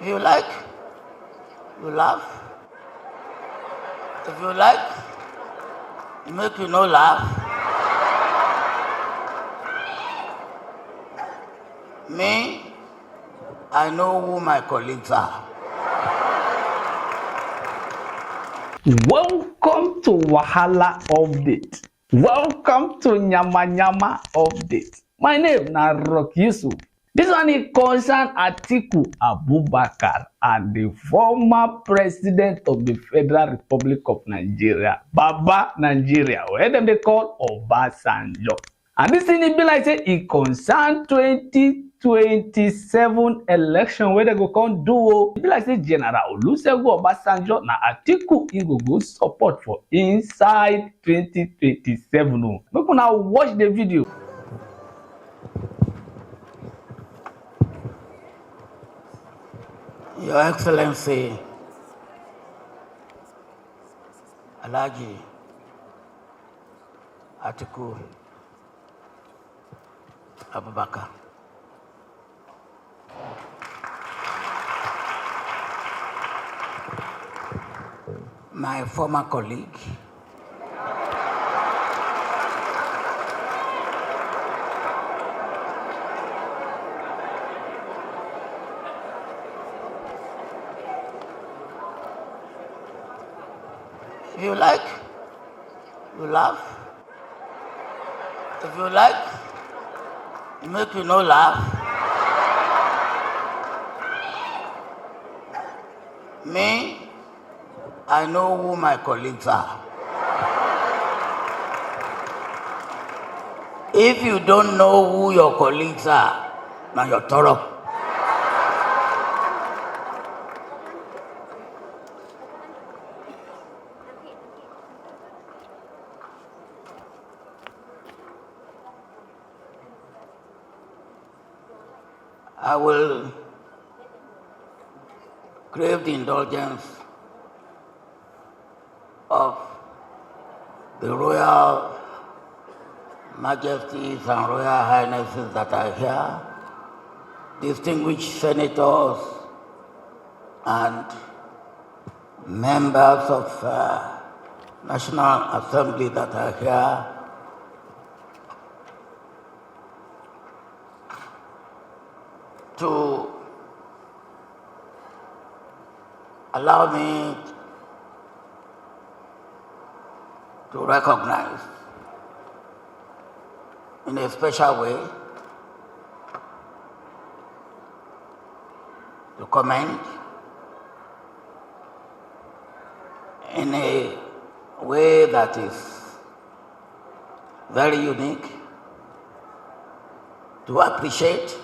If you like, you laugh. If you like, make you no laugh. Me, I know who my colleagues are. Welcome to Wahala Update. Welcome to Nyama Nyama Update. My name na Rock Yusuf. This one is concern Atiku Abubakar and the former president of the Federal Republic of Nigeria, Baba Nigeria, where them they call Obasanjo. And this thing it be like say it concern 2027 election where they go come do. It be like say General Olusegun Obasanjo na Atiku he go support for inside 2027. Make una watch the video. Your Excellency, Alhaji Atiku Abubakar. My former colleague, if you like, you laugh. If you like, make you no laugh. Me, I know who my colleagues are. If you don't know who your colleagues are, now you're thorough. I will crave the indulgence of the Royal Majesties and Royal Highnesses that are here, distinguished senators and members of National Assembly that are here, to allow me to recognize in a special way, to commend in a way that is very unique, to appreciate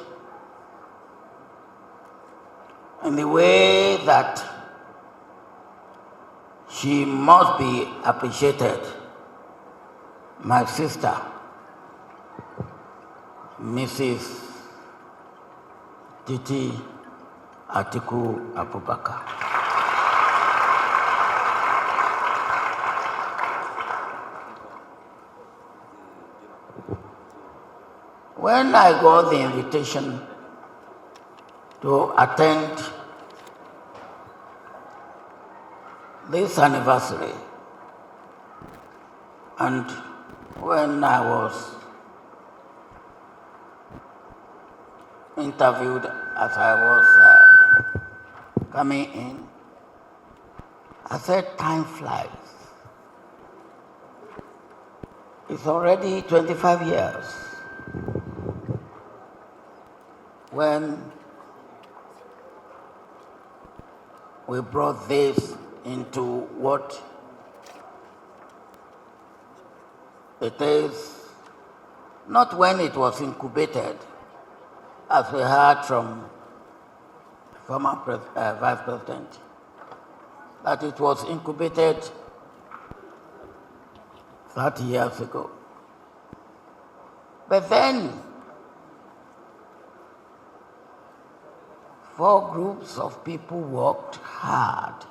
in the way that she must be appreciated, my sister, Mrs. Titi Atiku Abubakar. When I got the invitation to attend this anniversary, and when I was interviewed as I was coming in, I said, time flies. It's already 25 years when we brought this into what it is, not when it was incubated, as we heard from former Vice President, that it was incubated 30 years ago. But then, 4 groups of people worked hard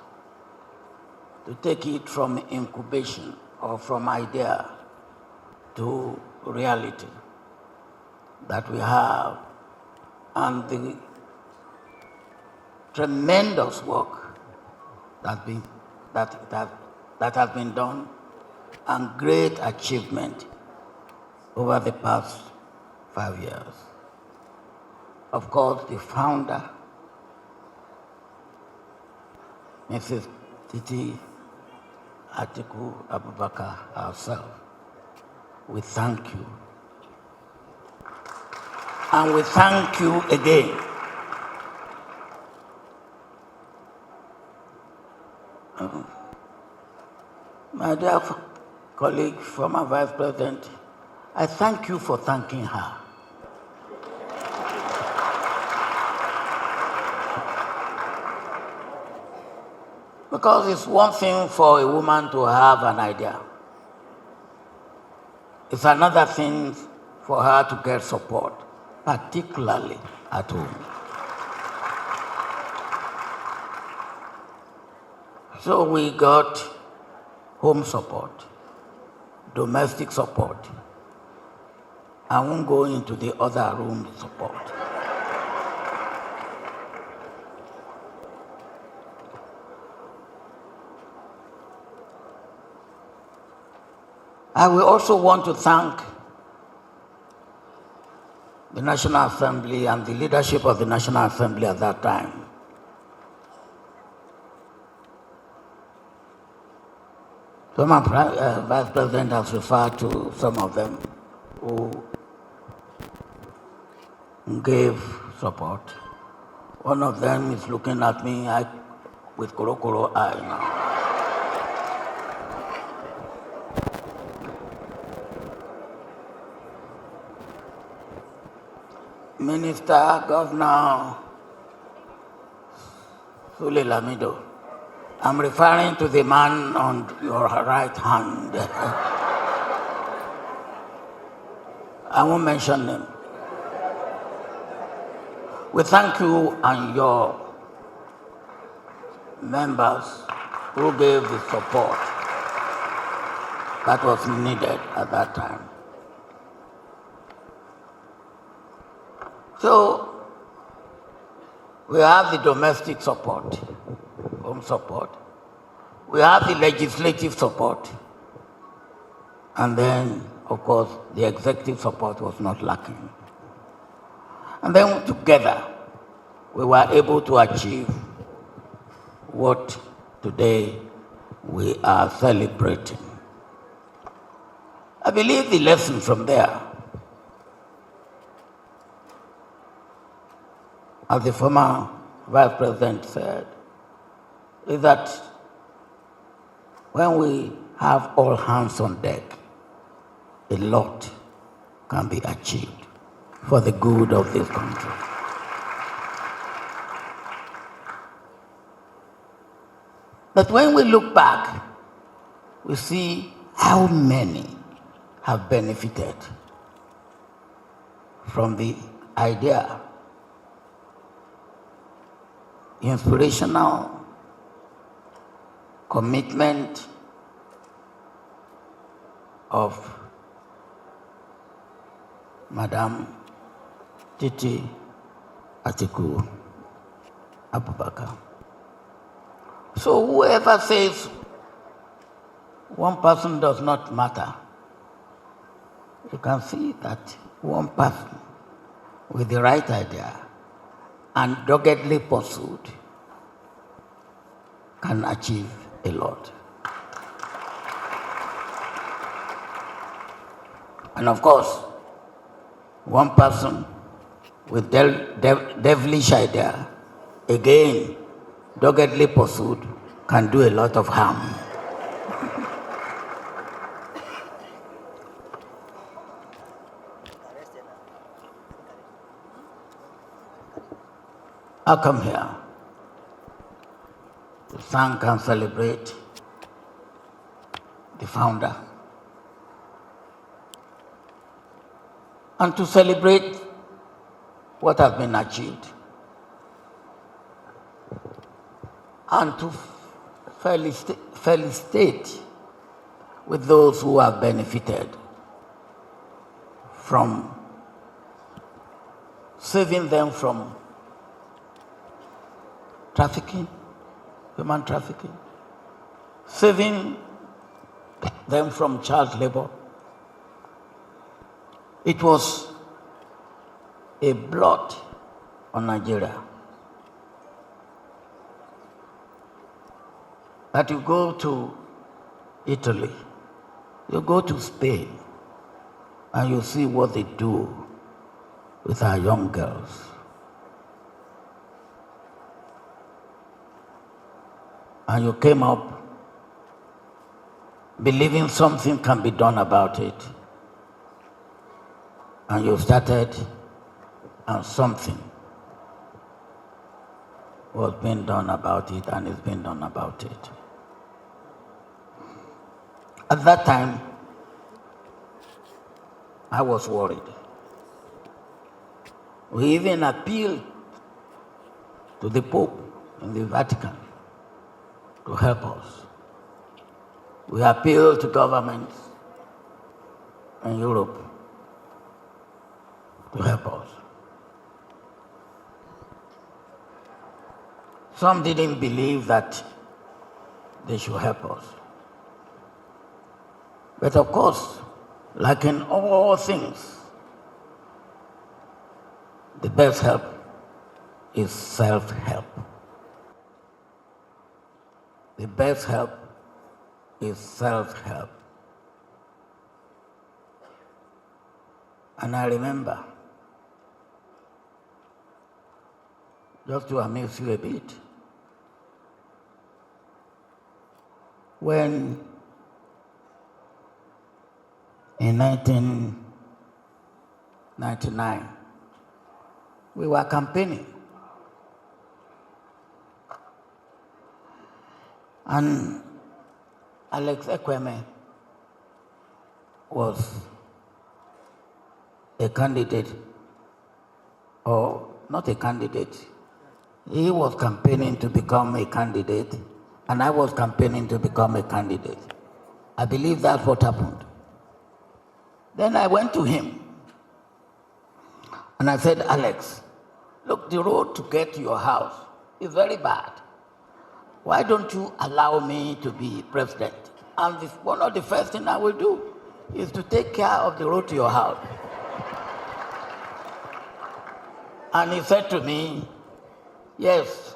to take it from incubation or from idea to reality that we have. And the tremendous work that has been done and great achievement over the past 5 years. Of course, the founder, Mrs. Titi Atiku Abubakar herself, we thank you. And we thank you again. My dear colleague, former Vice President, I thank you for thanking her. Because it's one thing for a woman to have an idea. It's another thing for her to get support, particularly at home. So we got home support, domestic support. I won't go into the other room support. I will also want to thank the National Assembly and the leadership of the National Assembly at that time. Former Vice President has referred to some of them who gave support. One of them is looking at me with koro eye now. Minister, Governor Sule Lamido. I'm referring to the man on your right hand. I won't mention him. We thank you and your members who gave the support that was needed at that time. So, we have the domestic support, home support. We have the legislative support. And then, of course, the executive support was not lacking. And then together, we were able to achieve what today we are celebrating. I believe the lesson from there, as the former Vice President said, is that when we have all hands on deck, a lot can be achieved for the good of this country. But when we look back, we see how many have benefited from the idea, inspirational commitment of Madam Titi Atiku Abubakar. So whoever says one person does not matter, you can see that one person with the right idea and doggedly pursued can achieve a lot. And of course, one person with devilish idea, again, doggedly pursued, can do a lot of harm. I come here to thank and celebrate the founder, and to celebrate what has been achieved, and to felicitate with those who have benefited from saving them from trafficking, human trafficking, saving them from child labor. It was a blot on Nigeria. That you go to Italy, you go to Spain, and you see what they do with our young girls. And you came up believing something can be done about it. And you started, and something was being done about it, and is being done about it. At that time, I was worried. We even appealed to the Pope in the Vatican to help us. We appealed to governments in Europe to help us. Some didn't believe that they should help us. But of course, like in all things, the best help is self-help. The best help is self-help. And I remember, just to amuse you a bit, when in 1999, we were campaigning. And Alex Ekweme was a candidate, or not a candidate. He was campaigning to become a candidate, and I was campaigning to become a candidate. I believe that's what happened. Then I went to him, and I said, Alex, look, the road to get to your house is very bad. Why don't you allow me to be president? And one of the first things I will do is to take care of the road to your house. And he said to me, yes,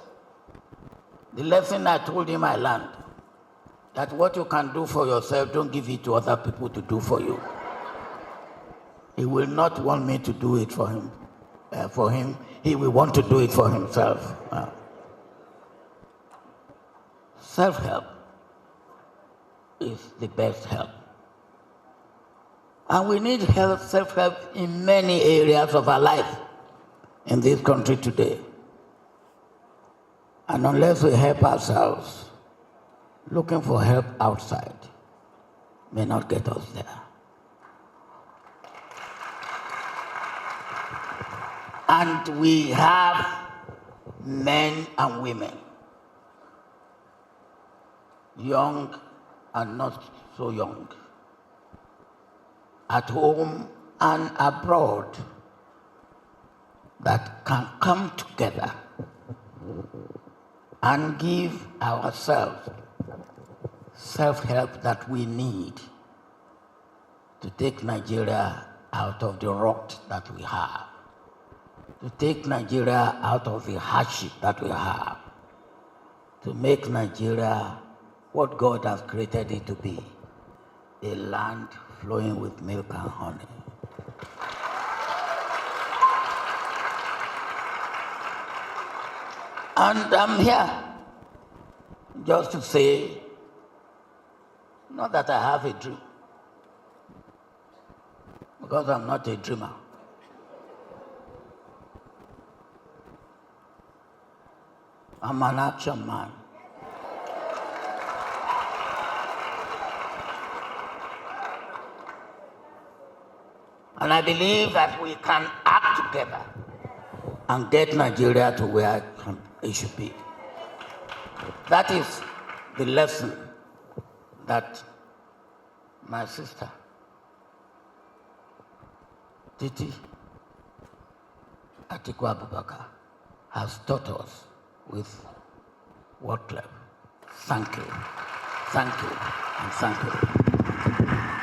the lesson I told him I learned, that what you can do for yourself, don't give it to other people to do for you. He will not want me to do it for him. He will want to do it for himself. Self-help is the best help. And we need self-help in many areas of our life in this country today. And unless we help ourselves, looking for help outside may not get us there. And we have men and women, young and not so young, at home and abroad, that can come together and give ourselves self-help that we need to take Nigeria out of the rot that we have, to take Nigeria out of the hardship that we have, to make Nigeria what God has created it to be, a land flowing with milk and honey. And I'm here just to say, not that I have a dream, because I'm not a dreamer. I'm an action man. And I believe that we can act together and get Nigeria to where it should be. That is the lesson that my sister, Titi Atiku Abubakar, has taught us with What left? Thank you. Thank you. And thank you.